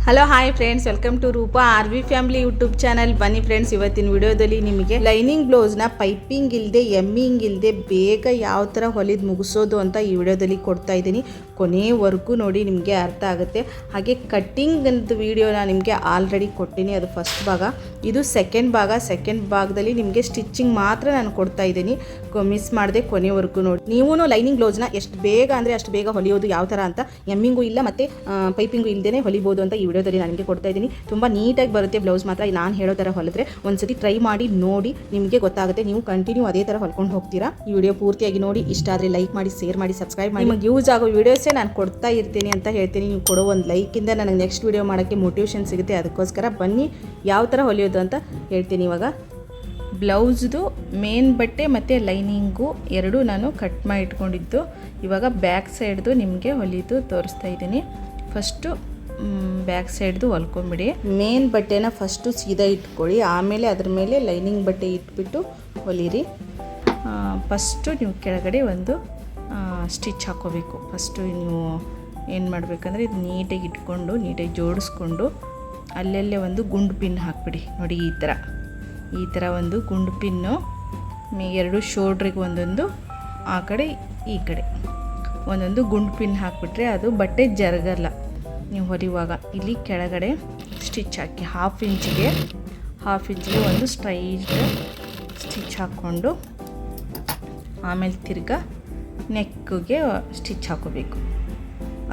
Hello hi friends, welcome to Rupa R V family YouTube channel. ಬನ್ನಿ friends, ಇವತ್ತಿನ ವಿಡಿಯೋದಲ್ಲಿ ನಿಮಗೆ ಲೈನಿಂಗ್ ಬ್ಲೌಸ್ನ ಪೈಪಿಂಗ್ ಇಲ್ಲದೆ ಎಮ್ಮಿಂಗ್ ಇಲ್ಲದೆ ಬೇಗ ಯಾವ ಥರ ಹೊಲಿದು ಮುಗಿಸೋದು ಅಂತ ಈ ವಿಡಿಯೋದಲ್ಲಿ ಕೊಡ್ತಾ ಇದ್ದೀನಿ. ಕೊನೆವರೆಗೂ ನೋಡಿ, ನಿಮಗೆ ಅರ್ಥ ಆಗುತ್ತೆ. ಹಾಗೆ ಕಟ್ಟಿಂಗ್ ಅಂತ ವಿಡಿಯೋನ ನಿಮಗೆ ಆಲ್ರೆಡಿ ಕೊಟ್ಟಿನಿ, ಅದು ಫಸ್ಟ್ ಭಾಗ. ಇದು ಸೆಕೆಂಡ್ ಭಾಗ. ಸೆಕೆಂಡ್ ಭಾಗದಲ್ಲಿ ನಿಮಗೆ ಸ್ಟಿಚಿಂಗ್ ಮಾತ್ರ ನಾನು ಕೊಡ್ತಾ ಇದ್ದೀನಿ. ಮಿಸ್ ಮಾಡದೆ ಕೊನೆವರೆಗೂ ನೋಡಿ. ನೀವು ಲೈನಿಂಗ್ ಬ್ಲೌಸ್ನ ಎಷ್ಟು ಬೇಗ ಅಂದರೆ ಅಷ್ಟು ಬೇಗ ಹೊಲಿಯೋದು ಯಾವ ಥರ ಅಂತ, ಎಮ್ಮಿಂಗು ಇಲ್ಲ ಮತ್ತು ಪೈಪಿಂಗು ಇಲ್ಲದೇ ಹೊಲಿಬೋದು ಅಂತ ಈ ವಿಡಿಯೋದಲ್ಲಿ ನನಗೆ ಕೊಡ್ತಾ ಇದ್ದೀನಿ. ತುಂಬ ನೀಟಾಗಿ ಬರುತ್ತೆ ಬ್ಲೌಸ್ ಮಾತ್ರ. ನಾನು ಹೇಳೋ ಥರ ಹೊಲಿದ್ರೆ ಒಂದ್ಸತಿ ಟ್ರೈ ಮಾಡಿ ನೋಡಿ, ನಿಮಗೆ ಗೊತ್ತಾಗುತ್ತೆ. ನೀವು ಕಂಟಿನ್ಯೂ ಅದೇ ಥರ ಹೊಲ್ಕೊಂಡು ಹೋಗ್ತೀರಾ. ಈ ವಿಡಿಯೋ ಪೂರ್ತಿಯಾಗಿ ನೋಡಿ. ಇಷ್ಟ ಆದರೆ ಲೈಕ್ ಮಾಡಿ, ಶೇರ್ ಮಾಡಿ, ಸಬ್ಸ್ಕ್ರೈಬ್ ಮಾಡಿ. ನಿಮಗೆ ಯೂಸ್ ಆಗೋ ವಿಡಿಯೋಸೇ ನಾನು ಕೊಡ್ತಾ ಇರ್ತೀನಿ ಅಂತ ಹೇಳ್ತೀನಿ. ನೀವು ಕೊಡೋ ಒಂದು ಲೈಕಿಂದ ನನಗೆ ನೆಕ್ಸ್ಟ್ ವಿಡಿಯೋ ಮಾಡೋಕ್ಕೆ ಮೋಟಿವೇಶನ್ ಸಿಗುತ್ತೆ. ಅದಕ್ಕೋಸ್ಕರ ಬನ್ನಿ ಯಾವ ಥರ ಹೊಲಿಯೋದು ಅಂತ ಹೇಳ್ತೀನಿ. ಇವಾಗ ಬ್ಲೌಸ್ದು ಮೇನ್ ಬಟ್ಟೆ ಮತ್ತು ಲೈನಿಂಗು ಎರಡೂ ನಾನು ಕಟ್ ಮಾಡಿ ಇಟ್ಕೊಂಡಿದ್ದು. ಇವಾಗ ಬ್ಯಾಕ್ ಸೈಡ್ದು ನಿಮಗೆ ಹೊಲಿದು ತೋರಿಸ್ತಾ ಇದ್ದೀನಿ. ಫಸ್ಟು ಬ್ಯಾಕ್ ಸೈಡ್ದು ಹೊಲ್ಕೊಂಬಿಡಿ. ಮೇನ್ ಬಟ್ಟೆನ ಫಸ್ಟು ಸೀದಾ ಇಟ್ಕೊಳ್ಳಿ, ಆಮೇಲೆ ಅದ್ರ ಮೇಲೆ ಲೈನಿಂಗ್ ಬಟ್ಟೆ ಇಟ್ಬಿಟ್ಟು ಹೊಲಿರಿ. ಫಸ್ಟು ನೀವು ಕೆಳಗಡೆ ಒಂದು ಸ್ಟಿಚ್ ಹಾಕೋಬೇಕು. ಫಸ್ಟು ನೀವು ಏನು ಮಾಡಬೇಕಂದ್ರೆ, ಇದು ನೀಟಾಗಿ ಇಟ್ಕೊಂಡು ನೀಟಾಗಿ ಜೋಡಿಸ್ಕೊಂಡು ಅಲ್ಲೆಲ್ಲೇ ಒಂದು ಗುಂಡು ಪಿನ್ ಹಾಕ್ಬಿಡಿ. ನೋಡಿ, ಈ ಥರ ಒಂದು ಗುಂಡು ಪಿನ್ನು ಎರಡು ಶೋಲ್ಡ್ರಿಗೆ ಒಂದೊಂದು, ಆ ಕಡೆ ಈ ಕಡೆ ಒಂದೊಂದು ಗುಂಡು ಪಿನ್ ಹಾಕಿಬಿಟ್ರೆ ಅದು ಬಟ್ಟೆ ಜರಗಲ್ಲ ನೀವು ಹೊಲಿಯುವಾಗ. ಇಲ್ಲಿ ಕೆಳಗಡೆ ಸ್ಟಿಚ್ ಹಾಕಿ ಹಾಫ್ ಇಂಚಿಗೆ ಒಂದು ಸ್ಟ್ರೈಟ್ ಸ್ಟಿಚ್ ಹಾಕ್ಕೊಂಡು ಆಮೇಲೆ ತಿರ್ಗಾ ನೆಕ್ಗೆ ಸ್ಟಿಚ್ ಹಾಕೋಬೇಕು.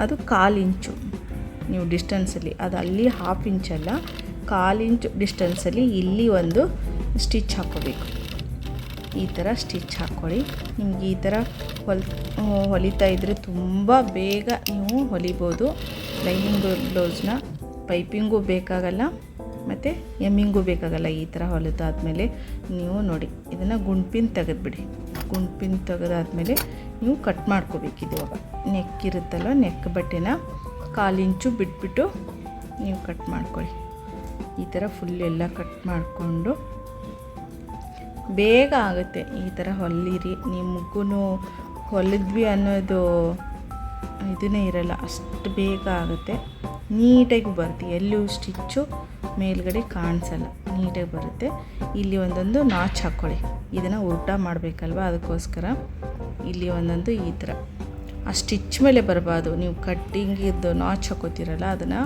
ಅದು 1/4 ಇಂಚು ನೀವು ಡಿಸ್ಟೆನ್ಸಲ್ಲಿ, ಅದು ಅಲ್ಲಿ ಹಾಫ್ ಇಂಚಲ್ಲ, 1/4 ಇಂಚು ಡಿಸ್ಟೆನ್ಸಲ್ಲಿ ಇಲ್ಲಿ ಒಂದು ಸ್ಟಿಚ್ ಹಾಕೋಬೇಕು. ಈ ಥರ ಸ್ಟಿಚ್ ಹಾಕ್ಕೊಳ್ಳಿ. ನಿಮ್ಗೆ ಈ ಥರ ಹೊಲಿತಾ ಇದ್ದರೆ ತುಂಬ ಬೇಗ ನೀವು ಹೊಲಿಬೋದು. ಲೈನಿಂಗ್ ಬ್ಲೌಸ್ನ ಪೈಪಿಂಗು ಬೇಕಾಗಲ್ಲ ಮತ್ತು ಎಮ್ಮಿಂಗೂ ಬೇಕಾಗಲ್ಲ. ಈ ಥರ ಹೊಲಿದಾದ್ಮೇಲೆ ನೀವು ನೋಡಿ, ಇದನ್ನು ಗುಂಡ್ಪಿನ್ ತೆಗೆದುಬಿಡಿ. ಗುಂಡ್ಪಿನ್ ತೆಗೆದಾದ್ಮೇಲೆ ನೀವು ಕಟ್ ಮಾಡ್ಕೋಬೇಕಿದು. ಇವಾಗ ನೆಕ್ ಇರುತ್ತಲ್ಲ, ನೆಕ್ ಬಟ್ಟೆನ 1/4 ಇಂಚು ಬಿಟ್ಬಿಟ್ಟು ನೀವು ಕಟ್ ಮಾಡ್ಕೊಳ್ಳಿ. ಈ ಥರ ಫುಲ್ ಎಲ್ಲ ಕಟ್ ಮಾಡಿಕೊಂಡು ಬೇಗ ಆಗುತ್ತೆ. ಈ ಥರ ಹೊಲಿರಿ. ನಿಮಗೂ ಹೊಲಿದ್ವಿ ಅನ್ನೋದು ಇದನ್ನೇ ಇರಲ್ಲ, ಅಷ್ಟು ಬೇಗ ಆಗುತ್ತೆ. ನೀಟಾಗಿ ಬರುತ್ತೆ, ಎಲ್ಲೂ ಸ್ಟಿಚ್ಚು ಮೇಲ್ಗಡೆ ಕಾಣಿಸಲ್ಲ, ನೀಟಾಗಿ ಬರುತ್ತೆ. ಇಲ್ಲಿ ಒಂದೊಂದು ನಾಚ್ ಹಾಕ್ಕೊಳ್ಳಿ. ಇದನ್ನು ಉಲ್ಟಾ ಮಾಡಬೇಕಲ್ವ, ಅದಕ್ಕೋಸ್ಕರ ಇಲ್ಲಿ ಒಂದೊಂದು ಈ ಥರ ಆ ಸ್ಟಿಚ್ ಮೇಲೆ ಬರಬಾರ್ದು. ನೀವು ಕಟ್ಟಿಂಗಿದ್ದು ನಾಚ್ ಹಾಕೋತೀರಲ್ಲ, ಅದನ್ನು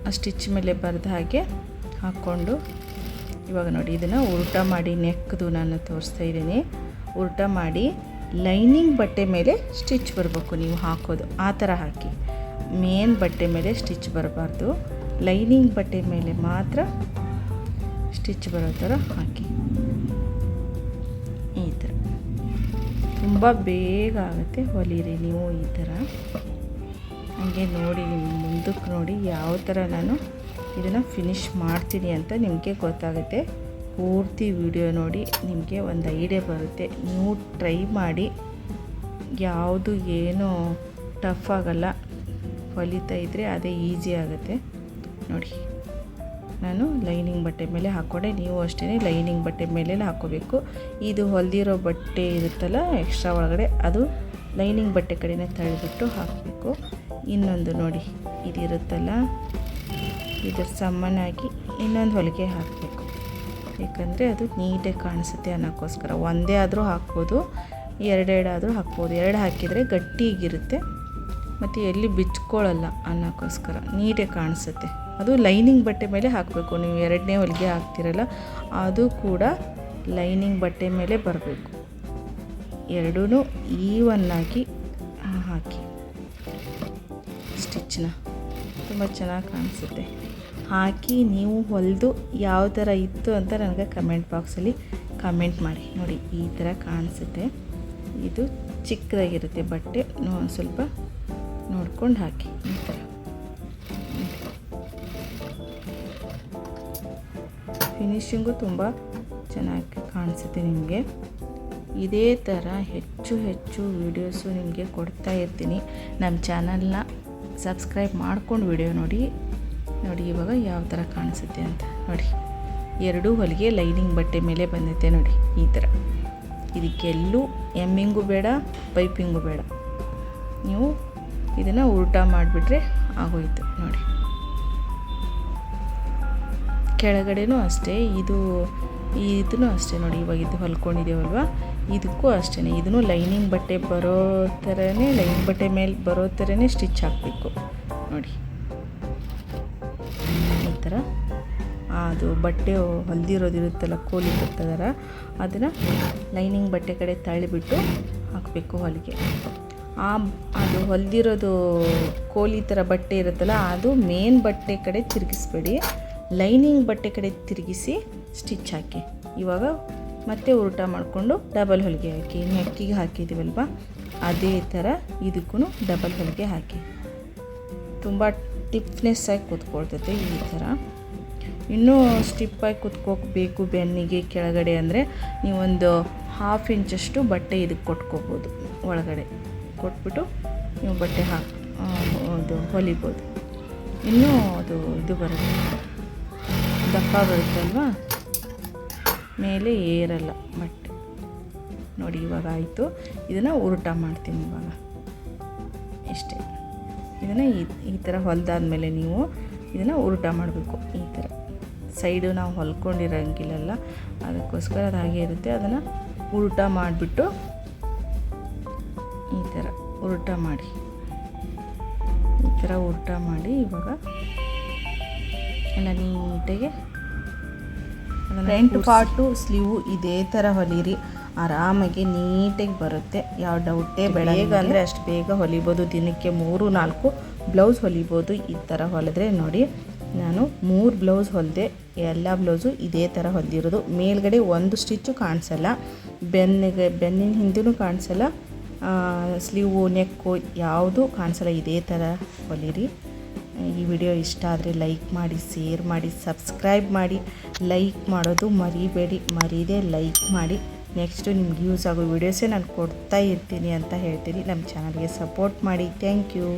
ಆ ಸ್ಟಿಚ್ ಮೇಲೆ ಬರೆದ ಹಾಗೆ ಹಾಕ್ಕೊಂಡು ಇವಾಗ ನೋಡಿ, ಇದನ್ನು ಉಲ್ಟಾ ಮಾಡಿ ನೆಕ್ದು ನಾನು ತೋರಿಸ್ತಾ ಇದ್ದೀನಿ. ಉಲ್ಟಾ ಮಾಡಿ ಲೈನಿಂಗ್ ಬಟ್ಟೆ ಮೇಲೆ ಸ್ಟಿಚ್ ಬರಬೇಕು ನೀವು ಹಾಕೋದು. ಆ ಥರ ಹಾಕಿ. ಮೇನ್ ಬಟ್ಟೆ ಮೇಲೆ ಸ್ಟಿಚ್ ಬರಬಾರ್ದು, ಲೈನಿಂಗ್ ಬಟ್ಟೆ ಮೇಲೆ ಮಾತ್ರ ಸ್ಟಿಚ್ ಬರೋ ಥರ ಹಾಕಿ. ಈ ಥರ ತುಂಬ ಬೇಗ ಆಗುತ್ತೆ. ಹೊಲಿರಿ ನೀವು ಈ ಥರ. ಹಾಗೆ ನೋಡಿ, ಮುಂದಕ್ಕೆ ನೋಡಿ ಯಾವ ಥರ ನಾನು ಇದನ್ನು ಫಿನಿಷ್ ಮಾಡ್ತೀನಿ ಅಂತ ನಿಮಗೆ ಗೊತ್ತಾಗುತ್ತೆ. ಪೂರ್ತಿ ವಿಡಿಯೋ ನೋಡಿ, ನಿಮಗೆ ಒಂದು ಐಡಿಯಾ ಬರುತ್ತೆ. ನೀವು ಟ್ರೈ ಮಾಡಿ, ಯಾವುದು ಏನೂ ಟಫ್ ಆಗಲ್ಲ. ಹೊಲಿತಾ ಇದ್ದರೆ ಅದೇ ಈಸಿ ಆಗುತ್ತೆ. ನೋಡಿ, ನಾನು ಲೈನಿಂಗ್ ಬಟ್ಟೆ ಮೇಲೆ ಹಾಕ್ಕೊಂಡೆ. ನೀವು ಅಷ್ಟೇ ಲೈನಿಂಗ್ ಬಟ್ಟೆ ಮೇಲೆ ಹಾಕ್ಕೋಬೇಕು. ಇದು ಹೊಲಿದಿರೋ ಬಟ್ಟೆ ಇರುತ್ತಲ್ಲ ಎಕ್ಸ್ಟ್ರಾ ಒಳಗಡೆ, ಅದು ಲೈನಿಂಗ್ ಬಟ್ಟೆ ಕಡೆನೇ ತಳ್ಳಿಬಿಟ್ಟು ಹಾಕಬೇಕು. ಇನ್ನೊಂದು ನೋಡಿ, ಇದಿರುತ್ತಲ್ಲ, ಇದ್ರ ಸಮಾನಾಗಿ ಇನ್ನೊಂದು ಹೊಲಿಗೆ ಹಾಕಬೇಕು. ಏಕೆಂದರೆ ಅದು ನೀಟಾಗಿ ಕಾಣಿಸುತ್ತೆ ಅನ್ನೋಕ್ಕೋಸ್ಕರ. ಒಂದೇ ಆದರೂ ಹಾಕ್ಬೋದು, ಎರಡೆರಡಾದರೂ ಹಾಕ್ಬೋದು. 2 ಹಾಕಿದರೆ ಗಟ್ಟಿಗಿರುತ್ತೆ ಮತ್ತು ಎಲ್ಲಿ ಬಿಚ್ಕೊಳ್ಳಲ್ಲ ಅನ್ನೋಕ್ಕೋಸ್ಕರ ನೀಟಾಗಿ ಕಾಣಿಸುತ್ತೆ. ಅದು ಲೈನಿಂಗ್ ಬಟ್ಟೆ ಮೇಲೆ ಹಾಕಬೇಕು. ನೀವು 2ನೇ ಹೊಲಿಗೆ ಹಾಕ್ತಿರಲ್ಲ, ಅದು ಕೂಡ ಲೈನಿಂಗ್ ಬಟ್ಟೆ ಮೇಲೆ ಬರಬೇಕು. ಎರಡೂ ಈವನ್ನಾಗಿ ಹಾಕಿ ಸ್ಟಿಚ್ನ, ತುಂಬ ಚೆನ್ನಾಗಿ ಕಾಣಿಸುತ್ತೆ. ಹಾಕಿ ನೀವು ಹೊಲಿದು ಯಾವ ಥರ ಇತ್ತು ಅಂತ ನನಗೆ ಕಮೆಂಟ್ ಬಾಕ್ಸಲ್ಲಿ ಕಮೆಂಟ್ ಮಾಡಿ. ನೋಡಿ, ಈ ಥರ ಕಾಣಿಸುತ್ತೆ. ಇದು ಚಿಕ್ಕದಾಗಿರುತ್ತೆ ಬಟ್ಟೆ, ಸ್ವಲ್ಪ ನೋಡ್ಕೊಂಡು ಹಾಕಿ. ಈ ಥರ ಫಿನಿಶಿಂಗು ತುಂಬ ಚೆನ್ನಾಗಿ ಕಾಣಿಸುತ್ತೆ ನಿಮಗೆ. ಇದೇ ಥರ ಹೆಚ್ಚು ವೀಡಿಯೋಸು ನಿಮಗೆ ಕೊಡ್ತಾ ಇರ್ತೀನಿ. ನಮ್ಮ ಚಾನಲ್ನ ಸಬ್ಸ್ಕ್ರೈಬ್ ಮಾಡ್ಕೊಂಡು ವಿಡಿಯೋ ನೋಡಿ. ಇವಾಗ ಯಾವ ಥರ ಕಾಣಿಸುತ್ತೆ ಅಂತ ನೋಡಿ. 2 ಹೊಲಿಗೆ ಲೈನಿಂಗ್ ಬಟ್ಟೆ ಮೇಲೆ ಬಂದೈತೆ ನೋಡಿ. ಈ ಥರ ಇದಕ್ಕೆಲ್ಲೂ ಎಮ್ಮಿಂಗು ಬೇಡ, ಪೈಪಿಂಗು ಬೇಡ. ನೀವು ಇದನ್ನು ಉಲ್ಟಾ ಮಾಡಿಬಿಟ್ರೆ ಆಗೋಯ್ತು ನೋಡಿ. ಕೆಳಗಡೆನೂ ಅಷ್ಟೇ, ಇದೂ ಅಷ್ಟೇ ನೋಡಿ. ಇವಾಗ ಇದು ಹೊಲ್ಕೊಂಡಿದ್ದೇವಲ್ವ, ಇದಕ್ಕೂ ಅಷ್ಟೇ, ಇದನ್ನು ಲೈನಿಂಗ್ ಬಟ್ಟೆ ಬರೋ ಥರನೇ, ಲೈನಿಂಗ್ ಬಟ್ಟೆ ಮೇಲೆ ಬರೋ ಥರನೇ ಸ್ಟಿಚ್ ಹಾಕಬೇಕು ನೋಡಿ. ಈ ಥರ ಅದು ಬಟ್ಟೆ ಹೊಲ್ದಿರೋದಿರುತ್ತಲ್ಲ, ಕೋಲಿ ಬರ್ತದರ, ಅದನ್ನು ಲೈನಿಂಗ್ ಬಟ್ಟೆ ಕಡೆ ತಳ್ಳಿಬಿಟ್ಟು ಹಾಕಬೇಕು ಹೊಲಿಗೆ. ಅದು ಹೊಲ್ದಿರೋದು ಕೋಲಿ ಥರ ಬಟ್ಟೆ ಇರುತ್ತಲ್ಲ, ಅದು ಮೇನ್ ಬಟ್ಟೆ ಕಡೆ ತಿರುಗಿಸ್ಬೇಡಿ, ಲೈನಿಂಗ್ ಬಟ್ಟೆ ಕಡೆ ತಿರುಗಿಸಿ ಸ್ಟಿಚ್ ಹಾಕಿ. ಇವಾಗ ಮತ್ತೆ ಉಲ್ಟಾ ಮಾಡಿಕೊಂಡು ಡಬಲ್ ಹೊಲಿಗೆ ಹಾಕಿ. ನೆಕ್ಕಿಗೆ ಹಾಕಿದ್ದೀವಲ್ವ, ಅದೇ ಥರ ಇದಕ್ಕೂ ಡಬಲ್ ಹೊಲಿಗೆ ಹಾಕಿ. ತುಂಬ ಟಿಫ್ನೆಸ್ ಆಗಿ ಕೂತ್ಕೊಳ್ತೈತೆ ಈ ಥರ. ಇನ್ನೂ ಸ್ಟಿಪ್ಪಾಗಿ ಕೂತ್ಕೋಬೇಕು ಬೆನ್ನಿಗೆ ಕೆಳಗಡೆ ಅಂದರೆ ನೀವೊಂದು 1/2 ಇಂಚಷ್ಟು ಬಟ್ಟೆ ಇದಕ್ಕೆ ಕೊಟ್ಕೋಬೋದು. ಒಳಗಡೆ ಕೊಟ್ಬಿಟ್ಟು ನೀವು ಬಟ್ಟೆ ಅದು ಹೊಲಿಬೋದು. ಇನ್ನೂ ಇದು ಬರುತ್ತೆ, ದಪ್ಪ ಬರುತ್ತಲ್ವ, ಮೇಲೆ ಏರಲ್ಲ ಬಟ್ಟೆ ನೋಡಿ. ಇವಾಗ ಆಯಿತು. ಇದನ್ನು ಉಲ್ಟಾ ಮಾಡ್ತೀನಿ ಇವಾಗ. ಇಷ್ಟೇ. ಇದನ್ನು ಈ ಥರ ಹೊಲಿದಾದ್ಮೇಲೆ ನೀವು ಇದನ್ನು ಉಲ್ಟಾ ಮಾಡಬೇಕು. ಈ ಥರ ಸೈಡು ನಾವು ಹೊಲ್ಕೊಂಡಿರೋಂಗಿಲ್ಲಲ್ಲ, ಅದಕ್ಕೋಸ್ಕರ ಅದು ಹಾಗೆ ಇರುತ್ತೆ. ಅದನ್ನು ಉಲ್ಟಾ ಮಾಡಿಬಿಟ್ಟು ಈ ಥರ ಉಲ್ಟಾ ಮಾಡಿ, ಈ ಥರ ಉಲ್ಟಾ ಮಾಡಿ ಇವಾಗ ಎಲ್ಲ ನೀಟಾಗಿ ಫ್ರಂಟ್ ಪಾರ್ಟು ಸ್ಲೀವು ಇದೇ ಥರ ಹೊಲಿರಿ. ಆರಾಮಾಗಿ ನೀಟಾಗಿ ಬರುತ್ತೆ, ಯಾವ ಡೌಟೇ ಬೇಡ. ಬೇಗ ಅಂದರೆ ಅಷ್ಟು ಬೇಗ ಹೊಲಿಬೋದು. ದಿನಕ್ಕೆ 3-4 ಬ್ಲೌಸ್ ಹೊಲಿಬೋದು. ಈ ಥರ ಹೊಲಿದ್ರೆ ನೋಡಿ, ನಾನು 3 ಬ್ಲೌಸ್ ಹೊಲಿದೆ. ಎಲ್ಲ ಬ್ಲೌಸು ಇದೇ ಥರ ಹೊಲಿದಿರೋದು. ಮೇಲ್ಗಡೆ ಒಂದು ಸ್ಟಿಚ್ಚು ಕಾಣಿಸಲ್ಲ, ಬೆನ್ನಿನ ಹಿಂದೂ ಕಾಣಿಸಲ್ಲ, ಸ್ಲೀವು ನೆಕ್ಕು ಯಾವುದೂ ಕಾಣಿಸಲ್ಲ. ಇದೇ ಥರ ಹೊಲಿರಿ. ಈ ವಿಡಿಯೋ ಇಷ್ಟ ಆದರೆ ಲೈಕ್ ಮಾಡಿ, ಶೇರ್ ಮಾಡಿ, ಸಬ್ಸ್ಕ್ರೈಬ್ ಮಾಡಿ. ಲೈಕ್ ಮಾಡೋದು ಮರೀದೆ ಲೈಕ್ ಮಾಡಿ. ನೆಕ್ಸ್ಟು ನಿಮ್ಗೆ ಯೂಸ್ ಆಗೋ ವಿಡಿಯೋಸೇ ನಾನು ಕೊಡ್ತಾ ಇರ್ತೀನಿ ಅಂತ ಹೇಳ್ತೀನಿ. ನಮ್ಮ ಚಾನಲ್ಗೆ ಸಪೋರ್ಟ್ ಮಾಡಿ. Thank you.